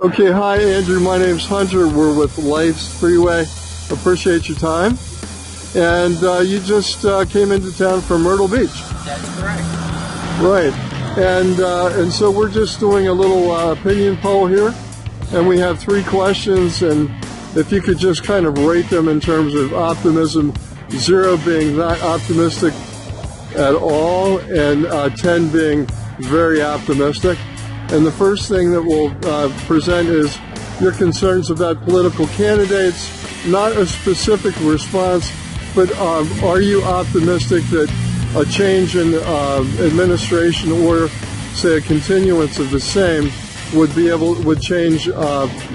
Okay, hi Andrew, my name's Hunter. We're with Life's Freeway. Appreciate your time. And you just came into town from Myrtle Beach. That's correct. Right. And so we're just doing a little opinion poll here. And we have 3 questions, and if you could just kind of rate them in terms of optimism, 0 being not optimistic at all, and 10 being very optimistic. And the first thing that we'll present is your concerns about political candidates, not a specific response, but are you optimistic that a change in administration or, say, a continuance of the same would change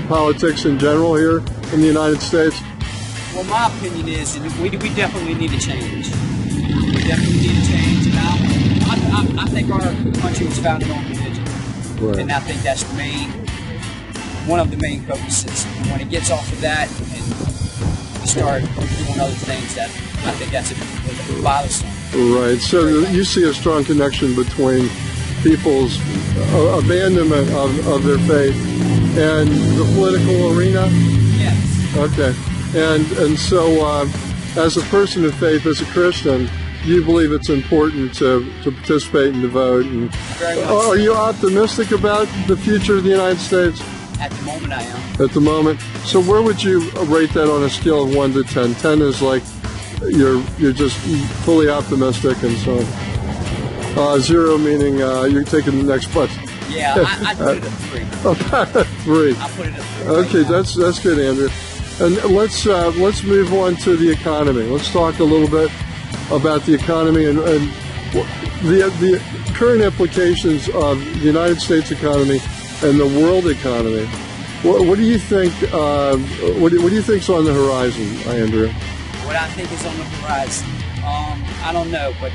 politics in general here in the United States? Well, my opinion is we definitely need a change. We definitely need a change. And I think our country was founded on religion. Right. And I think that's one of the main focuses. And when it gets off of that and we start doing other things, that I think that's a bothersome. Right. So you see a strong connection between people's abandonment of their faith and the political arena? Yes. Okay. And so as a person of faith, as a Christian, you believe it's important to participate and to vote. And very much. Are you optimistic about the future of the United States? At the moment, I am. At the moment. So where would you rate that on a scale of 1 to 10? 10 is like you're just fully optimistic, and so on. 0 meaning you're taking the next bus. Yeah, I'd put it at 3. About a 3. I'll put it at 3. Okay, that's good, Andrew. And let's move on to the economy. Let's talk a little bit about the economy and the current implications of the United States economy and the world economy. What do you think? What do you think's on the horizon, Andrew? What I think is on the horizon, I don't know, but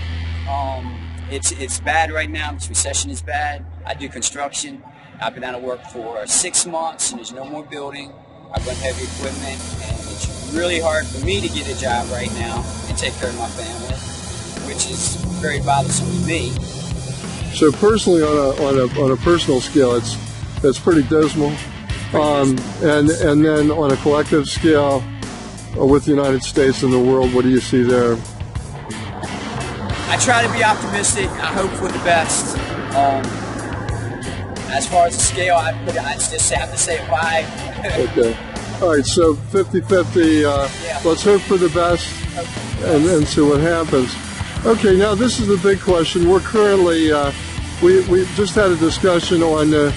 it's bad right now. This recession is bad. I do construction. I've been out of work for 6 months, and there's no more building. I've got heavy equipment, and it's really hard for me to get a job right now and take care of my family, which is very bothersome to me. So personally, on a personal scale, it's pretty dismal. And then on a collective scale, with the United States and the world, what do you see there? I try to be optimistic. I hope for the best. As far as the scale, I'd just have to say a 5. Okay. All right, so 50-50. Yeah. Let's hope for the best and see what happens. Okay, now this is the big question. We're currently, we just had a discussion on the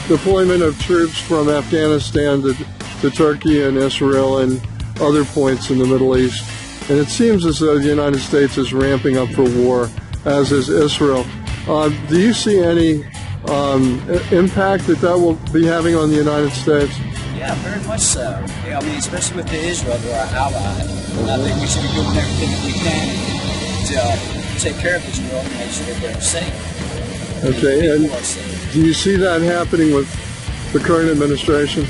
deployment of troops from Afghanistan to Turkey and Israel and other points in the Middle East. And it seems as though the United States is ramping up for war, as is Israel. Do you see any impact that will be having on the United States? Yeah, very much so. Yeah, I mean, especially with Israel, they're our ally. And I think we should be doing everything that we can to take care of Israel and make sure that they're safe. Okay, and do you see that happening with the current administration?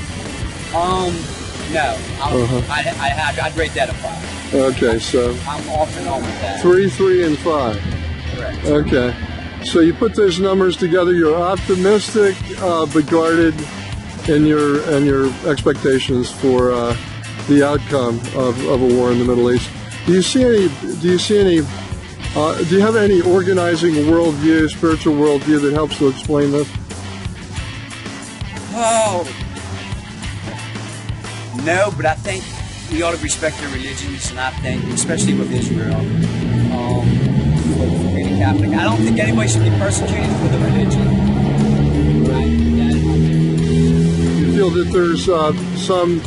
No. I'd rate that a 5. Okay, so I'm off and on with that. 3, 3, and 5. Correct. Okay. So you put those numbers together, you're optimistic, but guarded in your expectations for the outcome of a war in the Middle East. Do you have any organizing worldview, spiritual worldview that helps to explain this? Oh, no, but I think we ought to respect their religions, and I think, especially with Israel, for being a Catholic, I don't think anybody should be persecuted for the religion. You feel that there's some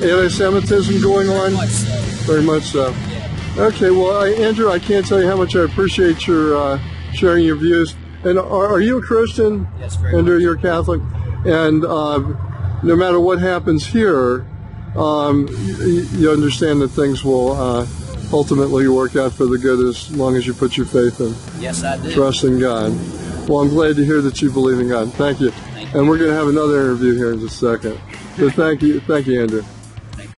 anti-Semitism going on? Very much so. Very much so. Yeah. Okay, well, Andrew, I can't tell you how much I appreciate your sharing your views. And are you a Christian? Yes, very Andrew, much. you're Catholic. And no matter what happens here, you understand that things will ultimately work out for the good as long as you put your faith in. Yes, I do. Trust in God. Well, I'm glad to hear that you believe in God. Thank you. Thank you. And we're going to have another interview here in just a second. So thank you, Andrew.